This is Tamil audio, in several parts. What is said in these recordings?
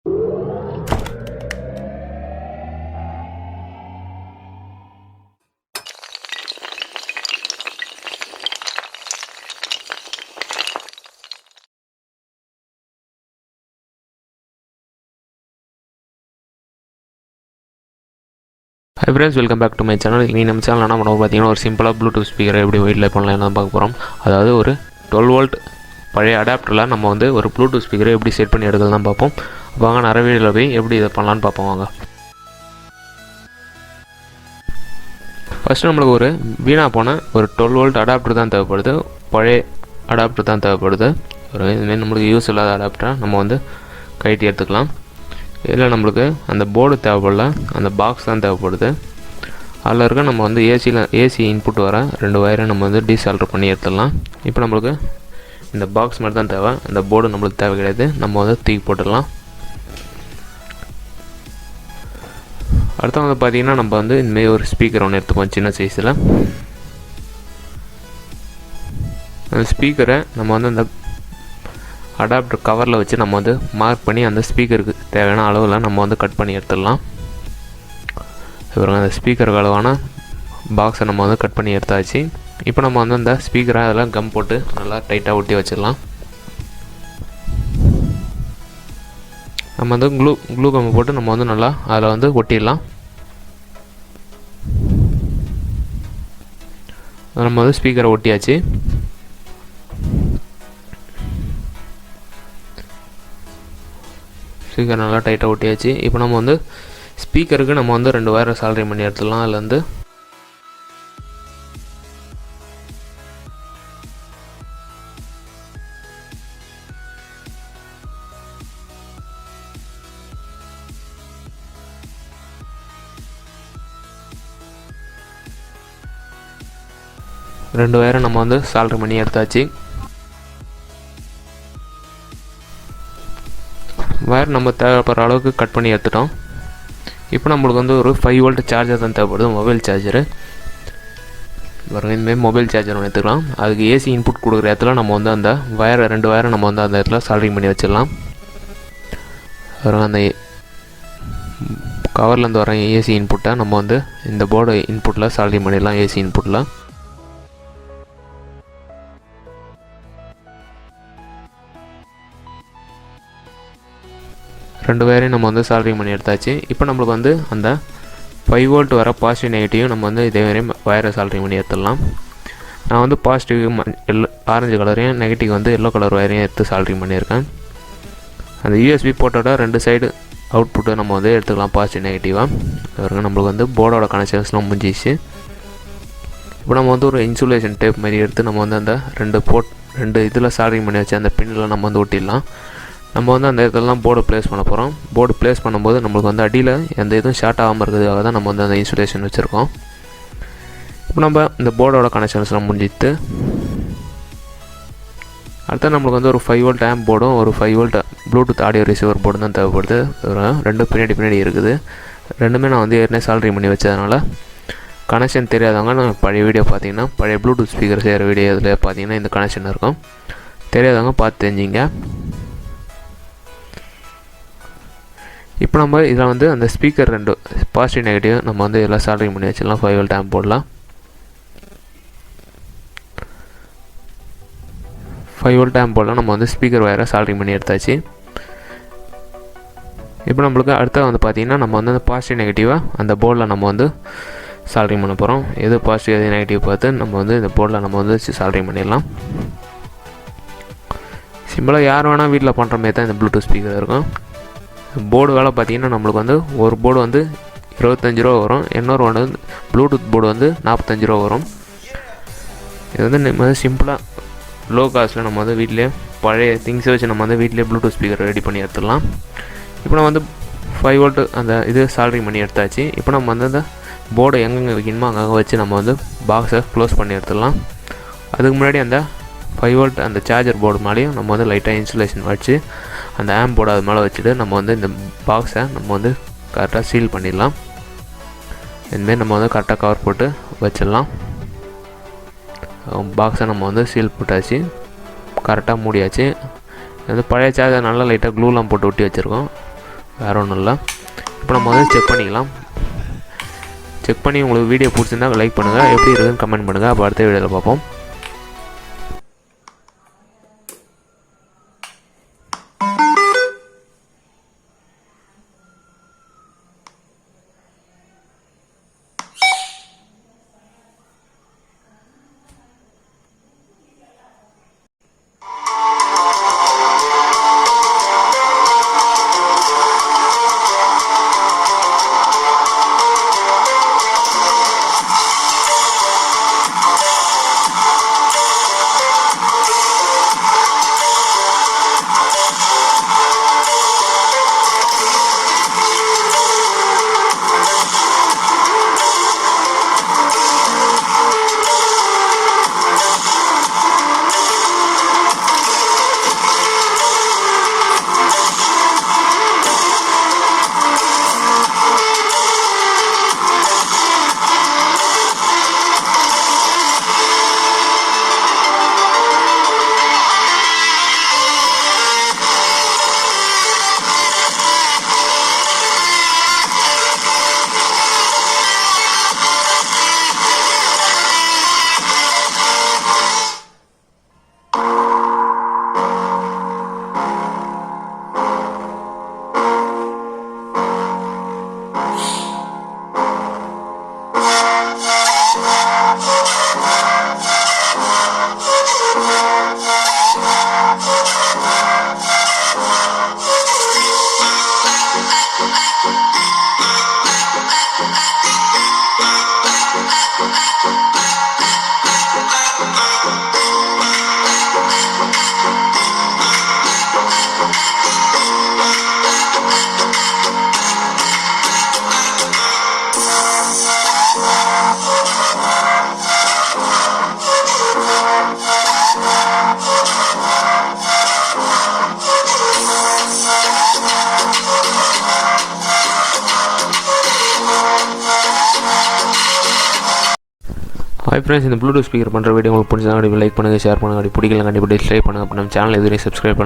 Hi friends, welcome back to my channel. இன்னைக்கு நம்ம சேனல்ல என்ன பண்ண பார்த்தீங்கன்னா ஒரு சிம்பிளாக ப்ளூடூத் ஸ்பீக்கரை எப்படி வெயிட்ல பண்ணலாம்னு பார்க்க போகிறோம். அதாவது ஒரு 12 வோல்ட் பழைய அடாப்டரில் நம்ம வந்து ஒரு ப்ளூடூத் ஸ்பீக்கரை எப்படி செட் பண்ணி எடுக்கலாம் தான் பார்ப்போம். வாங்க நிறைய வீடியோவில் போய் எப்படி இதை பண்ணலான்னு பார்ப்போம். வாங்க ஃபஸ்ட்டு நம்மளுக்கு ஒரு வீணாக போன ஒரு 12 வோல்ட் அடாப்டர் தான் தேவைப்படுது. பழைய அடாப்டர் தான் தேவைப்படுது. ஒரு இதுமாரி நம்மளுக்கு யூஸ் இல்லாத அடாப்டரை நம்ம வந்து கைட்டி எடுத்துக்கலாம். இதில் நம்மளுக்கு அந்த போர்டு தேவைப்படல, அந்த பாக்ஸ் தான் தேவைப்படுது. அதில் இருக்க நம்ம வந்து ஏசி இன்புட் வர 2 வயரை நம்ம வந்து டீசால்டர் பண்ணி எடுத்துடலாம். இப்போ நம்மளுக்கு இந்த பாக்ஸ் மட்டும் தான் தேவை, அந்த போர்டு நம்மளுக்கு தேவை கிடையாது. நம்ம வந்து தூக்கி போட்டுடலாம். அடுத்து வந்து பார்த்திங்கன்னா நம்ம வந்து இந்தமாரி ஒரு ஸ்பீக்கர் ஒன்று எடுத்துப்போம் சின்ன சைஸில். அந்த ஸ்பீக்கரை நம்ம வந்து அந்த அடாப்டர் கவரில் வச்சு நம்ம வந்து மார்க் பண்ணி அந்த ஸ்பீக்கருக்கு தேவையான அளவில் நம்ம வந்து கட் பண்ணி எடுத்துடலாம். அப்புறம் அந்த ஸ்பீக்கருக்கு அளவான பாக்ஸை நம்ம வந்து கட் பண்ணி எடுத்தாச்சு. இப்போ நம்ம வந்து அந்த ஸ்பீக்கரை அதெல்லாம் கம் போட்டு நல்லா டைட்டாக ஒட்டி வச்சிடலாம். நம்ம வந்து க்ளூ கம் போட்டு நம்ம வந்து நல்லா அதில் வந்து ஒட்டிடலாம். நம்ம வந்து ஸ்பீக்கரை ஒட்டியாச்சு. ஸ்பீக்கர் நல்லா டைட்டாக ஒட்டியாச்சு. இப்போ நம்ம வந்து ஸ்பீக்கருக்கு நம்ம வந்து 2 வயரை சால்டரிங் பண்ணி எடுத்துடலாம். அதில் வந்து ரெண்டு வயரை நம்ம வந்து சால்டரிங் பண்ணி எடுத்தாச்சு. வயர் நம்ம தேவைப்படுற அளவுக்கு கட் பண்ணி எடுத்துட்டோம். இப்போ நம்மளுக்கு வந்து ஒரு 5 வோல்ட் சார்ஜர் தான் தேவைப்படுது, மொபைல் சார்ஜரு. இந்தமாரி மொபைல் சார்ஜர் ஒன்று எடுத்துக்கலாம். அதுக்கு ஏசி இன்புட் கொடுக்குற இடத்துல நம்ம வந்து அந்த வயரை 2 வயரை நம்ம வந்து அந்த இடத்துல சால்டரிங் பண்ணி வச்சிடலாம். அப்புறம் அந்த கவர்லேருந்து வர ஏசி இன்புட்டை நம்ம வந்து இந்த போர்டு இன்புட்டில் சால்டரிங் பண்ணிடலாம். ஏசி இன்புட்டில் 2 வயரையும் நம்ம வந்து சால்டரிங் பண்ணி எடுத்தாச்சு. இப்போ நம்மளுக்கு வந்து அந்த 5 வோல்ட் வர பாசிட்டிவ் நெகட்டிவ் நம்ம வந்து இதே வரையும் வயரை சால்டரிங் பண்ணி எடுத்துடலாம். நான் வந்து பாசிட்டிவ் ஆரஞ்சு கலரையும் நெகட்டிவ் வந்து எல்லோ கலர் வயரையும் எடுத்து சால்டரிங் பண்ணியிருக்கேன். அந்த யூஎஸ்பி போர்ட்டோட 2 சைடு அவுட்புட்டை நம்ம வந்து எடுத்துக்கலாம் பாசிட்டிவ் நெகட்டிவாக. பாருங்க நம்மளுக்கு வந்து போர்டோட கனெக்ஷன்ஸ்லாம் முடிஞ்சிச்சு. இப்போ நம்ம வந்து ஒரு இன்சுலேஷன் டேப் மாதிரி எடுத்து நம்ம வந்து அந்த 2 இதில் சால்டரிங் பண்ணி வச்சு அந்த பின்னில் நம்ம வந்து ஒட்டிடலாம். நம்ம வந்து அந்த இடத்துலலாம் போர்டு ப்ளேஸ் பண்ண போகிறோம். போர்டு ப்ளேஸ் பண்ணும்போது நம்மளுக்கு வந்து அடியில் எந்த இதுவும் ஷார்ட் ஆகாமல் இருக்கிறதுக்காக தான் நம்ம வந்து அந்த இன்சுலேஷன் வச்சுருக்கோம். இப்போ நம்ம இந்த போர்டோட கனெக்ஷன்ஸ்லாம் முடிஞ்சிட்டு அடுத்து நம்மளுக்கு வந்து ஒரு 5 வோல்ட் ஆம்ப் போர்டும் ஒரு 5 volt Bluetooth audio receiver board தான் தேவைப்படுது. ரெண்டும் பின்னாடி இருக்குது. ரெண்டுமே நான் வந்து ஏற்கனவே சால்டரிங் பண்ணி வச்சதுனால கனெக்ஷன் தெரியாதவங்க நான் பழைய வீடியோ பார்த்தீங்கன்னா பழைய ப்ளூடூத் ஸ்பீக்கர் செய்கிற வீடியோ இதில் பார்த்தீங்கன்னா இந்த கனெக்ஷன் இருக்கும். தெரியாதவங்க பார்த்து தெரிஞ்சிங்க. இப்போ நம்ம இதில் வந்து அந்த ஸ்பீக்கர் 2 பாசிட்டிவ் நெகட்டிவ் நம்ம வந்து எல்லாம் சால்டரிங் பண்ணி வச்சிடலாம். 5 வோல்ட் ஆம்ப் போடலாம். 5 வோல்ட் ஆம்ப் போடலாம். நம்ம வந்து ஸ்பீக்கர் வயரை சால்டரிங் பண்ணி எடுத்தாச்சு. இப்போ நம்மளுக்கு அடுத்த வந்து பார்த்திங்கன்னா நம்ம வந்து அந்த பாசிட்டிவ் நெகட்டிவாக அந்த போர்டில் நம்ம வந்து சால்டரிங் பண்ண போகிறோம். எது பாசிட்டிவ் எது நெகட்டிவ் பார்த்து நம்ம வந்து இந்த போர்டில் நம்ம வந்து சால்டரிங் பண்ணிடலாம். சிம்பிளாக யார் வேணால் வீட்டில் பண்ணுற மாதிரி தான் இந்த ப்ளூடூத் ஸ்பீக்கர் இருக்கும். போர்டு வேலை பார்த்திங்கன்னா நம்மளுக்கு வந்து ஒரு போர்டு வந்து 25 ரூபா வரும். இன்னொரு ஒன்று வந்து ப்ளூடூத் போர்டு வந்து 45 ரூபா வரும். இது வந்து நம்ம வந்து சிம்பிளாக லோ காஸ்ட்டில் நம்ம வந்து வீட்டிலே பழைய திங்ஸை வச்சு நம்ம வந்து வீட்டிலே ப்ளூடூத் ஸ்பீக்கர் ரெடி பண்ணி எடுத்துடலாம். இப்போ நம்ம வந்து 5 வோல்ட்டு அந்த இது சால்டரிங் பண்ணி எடுத்தாச்சு. இப்போ நம்ம வந்து அந்த போர்டை எங்கெங்கே வைக்கணுமோ அங்கங்கே வச்சு நம்ம வந்து பாக்ஸை க்ளோஸ் பண்ணி எடுத்துடலாம். அதுக்கு முன்னாடி அந்த 5 வோல்ட் அந்த சார்ஜர் போர்டு மேலேயும் நம்ம வந்து லைட்டாக இன்சுலேஷன் வச்சு அந்த ஆம்ப் போர்டு அது மேலே வச்சுட்டு நம்ம வந்து இந்த பாக்ஸை நம்ம வந்து கரெக்டாக சீல் பண்ணிடலாம். இதுமாரி நம்ம வந்து கரெக்டாக கவர் போட்டு வச்சிடலாம். பாக்ஸை நம்ம வந்து சீல் போட்டாச்சு, கரெக்டாக மூடியாச்சு. வந்து பழைய சார்ஜர் நல்லா லைட்டாக க்ளூலாம் போட்டு ஒட்டி வச்சுருக்கோம். வேறு ஒன்றும் இல்லை. இப்போ நம்ம வந்து செக் பண்ணிக்கலாம். செக் பண்ணி உங்களுக்கு வீடியோ பிடிச்சிருந்தா லைக் பண்ணுங்கள், எப்படி இருக்குதுன்னு கமெண்ட் பண்ணுங்கள். அப்போ அடுத்த வீடியோவில் பார்ப்போம். ஹாய் ஃப்ரெண்ட்ஸ், இந்த ப்ளூடூத் ஸ்பீக்கர் பண்ணுற வீடியோ உங்களுக்கு பிடிச்சா கண்டிப்பாக லைக் பண்ணுங்கள், ஷேர் பண்ணுங்கள். அப்படி பிடிக்கல கண்டிப்பாக டிஸ்லைக் பண்ணுங்கள். அப்போ நம்ம சேனல் எதுவும் சப்ஸ்கிரைப்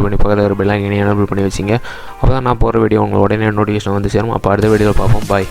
பண்ணி பக்கத்தில் ஒரு பெல் ஐக்கனை எனேபிள் பண்ணி வச்சிங்க. அப்போ தான் நான் போகிற வீடியோ உங்களுக்கு உடனே நோட்டிஃபிகேஷன் வந்து சேரும். அப்போ அடுத்த வீடியோவில் பார்ப்போம். பாய்.